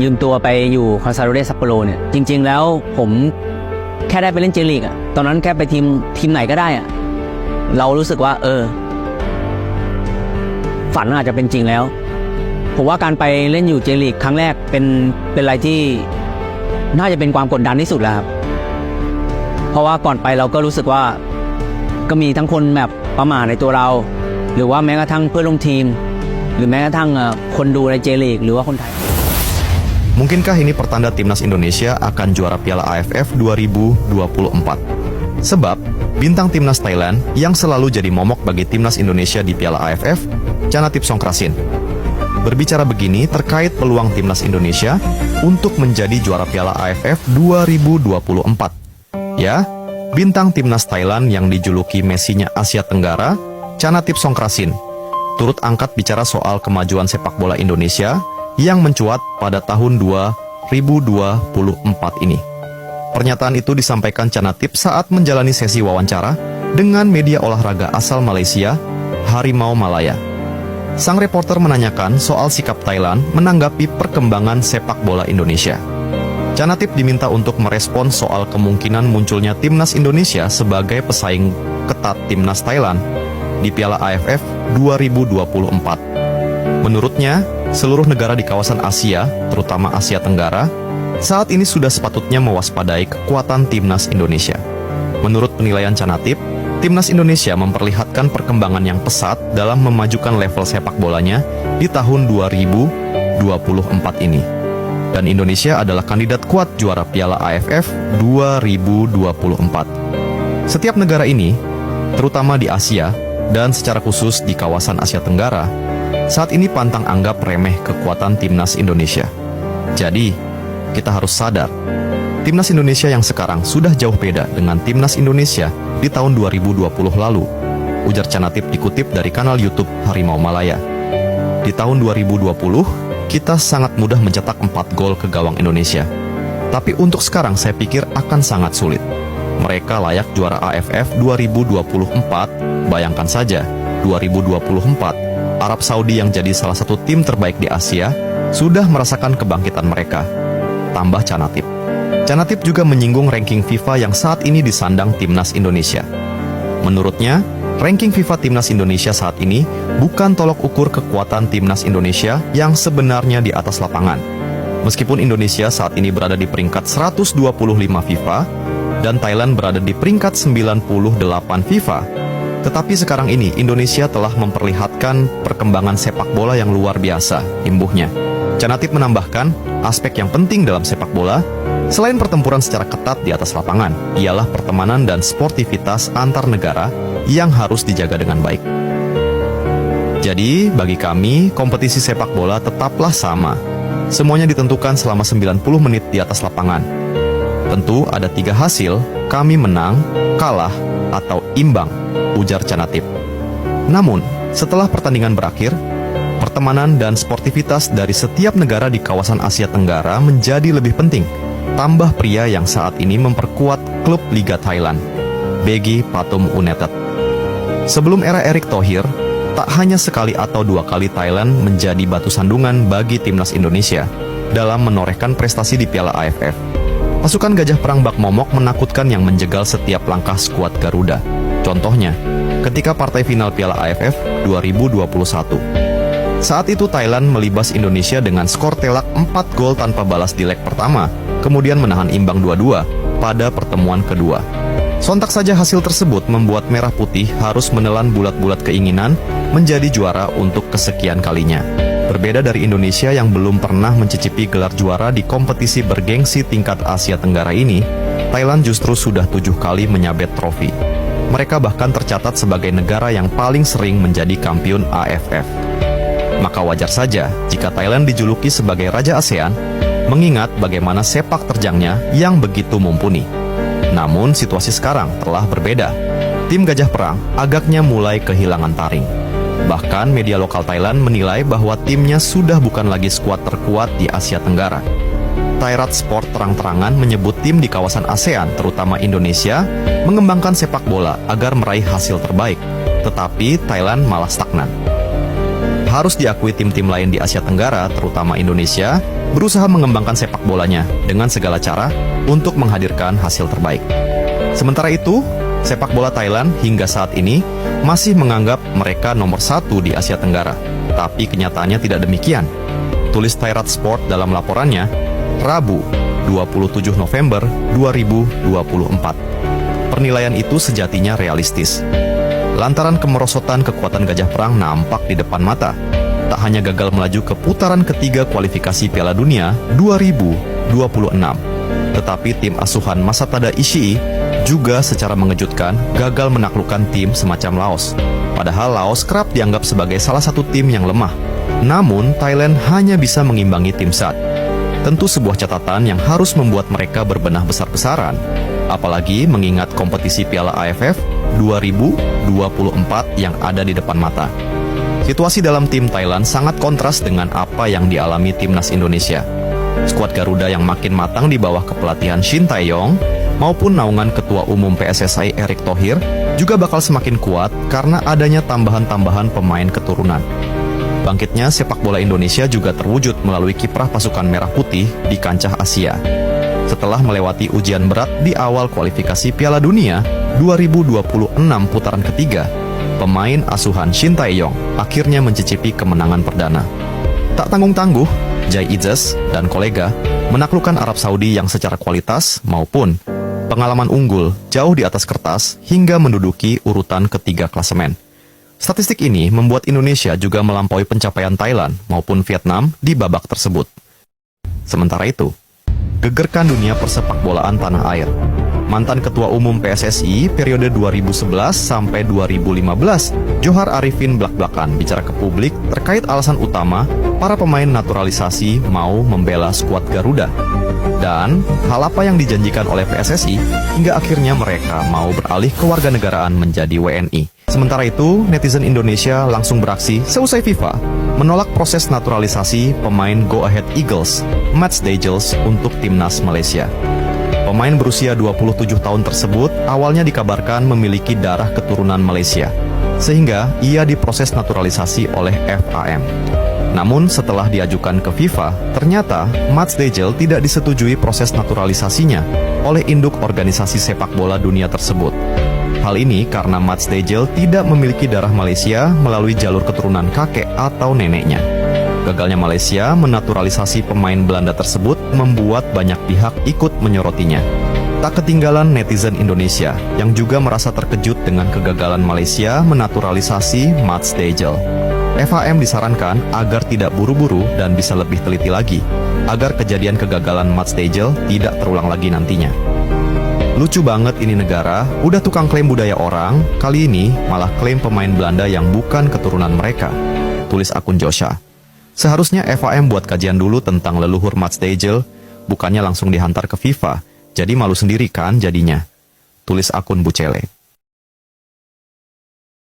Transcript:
ยืมตัวไปอยู่คอนซาโดเรซัปโปโรเนี่ยจริงๆแล้วผมแค่ได้ไปเล่นเจลีกอะตอนนั้นแค่ไปทีมไหนก็ได้อะเรารู้สึกว่าฝันอาจจะเป็นจริงแล้วผมว่าการไปเล่นอยู่เจลีกครั้งแรกเป็นอะไรที่น่าจะเป็นความกดดันที่สุดแล้วครับเพราะว่าก่อนไปเราก็รู้สึกว่าก็มีทั้งคนแบบประมาทในตัวเราหรือว่าแม้กระทั่งเพื่อนร่วมทีมหรือแม้กระทั่งคนดูในเจลีกหรือว่าคนไทย Mungkinkah ini pertanda timnas Indonesia akan juara Piala AFF 2024? Sebab, bintang timnas Thailand yang selalu jadi momok bagi timnas Indonesia di Piala AFF, Chanatip Songkrasin. Berbicara begini terkait peluang timnas Indonesia untuk menjadi juara Piala AFF 2024. Ya, bintang timnas Thailand yang dijuluki Messinya Asia Tenggara, Chanatip Songkrasin, turut angkat bicara soal kemajuan sepak bola Indonesia yang mencuat pada tahun 2024 ini. Pernyataan itu disampaikan Chanatip saat menjalani sesi wawancara dengan media olahraga asal Malaysia, Harimau Malaya. Sang reporter menanyakan soal sikap Thailand menanggapi perkembangan sepak bola Indonesia. Chanatip diminta untuk merespons soal kemungkinan munculnya timnas Indonesia sebagai pesaing ketat timnas Thailand di Piala AFF 2024. Menurutnya, seluruh negara di kawasan Asia, terutama Asia Tenggara, saat ini sudah sepatutnya mewaspadai kekuatan timnas Indonesia. Menurut penilaian Chanatip, timnas Indonesia memperlihatkan perkembangan yang pesat dalam memajukan level sepak bolanya di tahun 2024 ini. Dan Indonesia adalah kandidat kuat juara Piala AFF 2024. Setiap negara ini, terutama di Asia, dan secara khusus di kawasan Asia Tenggara, saat ini pantang anggap remeh kekuatan timnas Indonesia. Jadi, kita harus sadar, timnas Indonesia yang sekarang sudah jauh beda dengan timnas Indonesia di tahun 2020 lalu, ujar Chanatip dikutip dari kanal YouTube Harimau Malaya. Di tahun 2020, kita sangat mudah mencetak 4 gol ke gawang Indonesia. Tapi untuk sekarang saya pikir akan sangat sulit. Mereka layak juara AFF 2024, bayangkan saja, 2024, Arab Saudi yang jadi salah satu tim terbaik di Asia sudah merasakan kebangkitan mereka, tambah Chanatip. Chanatip juga menyinggung ranking FIFA yang saat ini disandang timnas Indonesia. Menurutnya, ranking FIFA timnas Indonesia saat ini bukan tolok ukur kekuatan timnas Indonesia yang sebenarnya di atas lapangan. Meskipun Indonesia saat ini berada di peringkat 125 FIFA dan Thailand berada di peringkat 98 FIFA, tetapi sekarang ini Indonesia telah memperlihatkan perkembangan sepak bola yang luar biasa, imbuhnya. Chanatip menambahkan, aspek yang penting dalam sepak bola, selain pertempuran secara ketat di atas lapangan, ialah pertemanan dan sportivitas antar negara yang harus dijaga dengan baik. Jadi, bagi kami, kompetisi sepak bola tetaplah sama. Semuanya ditentukan selama 90 menit di atas lapangan. Tentu ada 3 hasil, kami menang, kalah, atau imbang, ujar Chanatip. Namun, setelah pertandingan berakhir, pertemanan dan sportivitas dari setiap negara di kawasan Asia Tenggara menjadi lebih penting. Tambah pria yang saat ini memperkuat klub Liga Thailand, Begi Pathum United. Sebelum era Erick Thohir, tak hanya sekali atau 2 kali Thailand menjadi batu sandungan bagi timnas Indonesia dalam menorehkan prestasi di Piala AFF. Pasukan Gajah Perang Bak Momok menakutkan yang menjegal setiap langkah skuad Garuda. Contohnya, ketika partai final Piala AFF 2021. Saat itu Thailand melibas Indonesia dengan skor telak 4 gol tanpa balas di leg pertama, kemudian menahan imbang 2-2 pada pertemuan kedua. Sontak saja hasil tersebut membuat Merah Putih harus menelan bulat-bulat keinginan menjadi juara untuk kesekian kalinya. Berbeda dari Indonesia yang belum pernah mencicipi gelar juara di kompetisi bergengsi tingkat Asia Tenggara ini, Thailand justru sudah 7 kali menyabet trofi. Mereka bahkan tercatat sebagai negara yang paling sering menjadi kampiun AFF. Maka wajar saja jika Thailand dijuluki sebagai Raja ASEAN, mengingat bagaimana sepak terjangnya yang begitu mumpuni. Namun situasi sekarang telah berbeda. Tim Gajah Perang agaknya mulai kehilangan taring. Bahkan media lokal Thailand menilai bahwa timnya sudah bukan lagi skuad terkuat di Asia Tenggara. Thairat Sport terang-terangan menyebut tim di kawasan ASEAN, terutama Indonesia, mengembangkan sepak bola agar meraih hasil terbaik, tetapi Thailand malah stagnan. Harus diakui tim-tim lain di Asia Tenggara, terutama Indonesia, berusaha mengembangkan sepak bolanya dengan segala cara untuk menghadirkan hasil terbaik. Sementara itu, sepak bola Thailand hingga saat ini masih menganggap mereka nomor 1 di Asia Tenggara. Tapi kenyataannya tidak demikian. Tulis Thairat Sport dalam laporannya, Rabu, 27 November 2024. Penilaian itu sejatinya realistis. Lantaran kemerosotan kekuatan Gajah Perang nampak di depan mata. Tak hanya gagal melaju ke putaran ketiga kualifikasi Piala Dunia 2026, tetapi tim asuhan Masatada Ishii juga secara mengejutkan gagal menaklukkan tim semacam Laos. Padahal Laos kerap dianggap sebagai salah satu tim yang lemah. Namun, Thailand hanya bisa mengimbangi tim SAT. Tentu sebuah catatan yang harus membuat mereka berbenah besar-besaran. Apalagi mengingat kompetisi Piala AFF 2024 yang ada di depan mata. Situasi dalam tim Thailand sangat kontras dengan apa yang dialami timnas Indonesia. Skuad Garuda yang makin matang di bawah kepelatihan Shin Tae-yong maupun naungan Ketua Umum PSSI Erick Thohir juga bakal semakin kuat karena adanya tambahan-tambahan pemain keturunan. Bangkitnya sepak bola Indonesia juga terwujud melalui kiprah pasukan Merah Putih di kancah Asia. Setelah melewati ujian berat di awal kualifikasi Piala Dunia 2026 putaran ketiga, pemain asuhan Shin Tae-yong akhirnya mencicipi kemenangan perdana. Tak tanggung-tangguh, Jai Izzes dan kolega menaklukkan Arab Saudi yang secara kualitas maupun pengalaman unggul jauh di atas kertas hingga menduduki urutan ketiga klasemen. Statistik ini membuat Indonesia juga melampaui pencapaian Thailand maupun Vietnam di babak tersebut. Sementara itu, gegerkan dunia persepak bolaan tanah air. Mantan Ketua Umum PSSI periode 2011 sampai 2015, Johar Arifin blak-blakan bicara ke publik terkait alasan utama para pemain naturalisasi mau membela skuad Garuda. Dan hal apa yang dijanjikan oleh PSSI hingga akhirnya mereka mau beralih kewarganegaraan menjadi WNI. Sementara itu, netizen Indonesia langsung beraksi seusai FIFA menolak proses naturalisasi pemain Go Ahead Eagles, Mats Dejels untuk timnas Malaysia. Pemain berusia 27 tahun tersebut awalnya dikabarkan memiliki darah keturunan Malaysia, sehingga ia diproses naturalisasi oleh FAM. Namun setelah diajukan ke FIFA, ternyata Mats Dejel tidak disetujui proses naturalisasinya oleh induk organisasi sepak bola dunia tersebut. Hal ini karena Mats Dejel tidak memiliki darah Malaysia melalui jalur keturunan kakek atau neneknya. Gagalnya Malaysia menaturalisasi pemain Belanda tersebut membuat banyak pihak ikut menyorotinya. Tak ketinggalan netizen Indonesia yang juga merasa terkejut dengan kegagalan Malaysia menaturalisasi Mats Dejel. FAM disarankan agar tidak buru-buru dan bisa lebih teliti lagi, agar kejadian kegagalan Mats Dejel tidak terulang lagi nantinya. Lucu banget ini negara, udah tukang klaim budaya orang, kali ini malah klaim pemain Belanda yang bukan keturunan mereka. Tulis akun Josha. Seharusnya FAM buat kajian dulu tentang leluhur Mats Dejel, bukannya langsung dihantar ke FIFA, jadi malu sendiri kan jadinya. Tulis akun Bucele.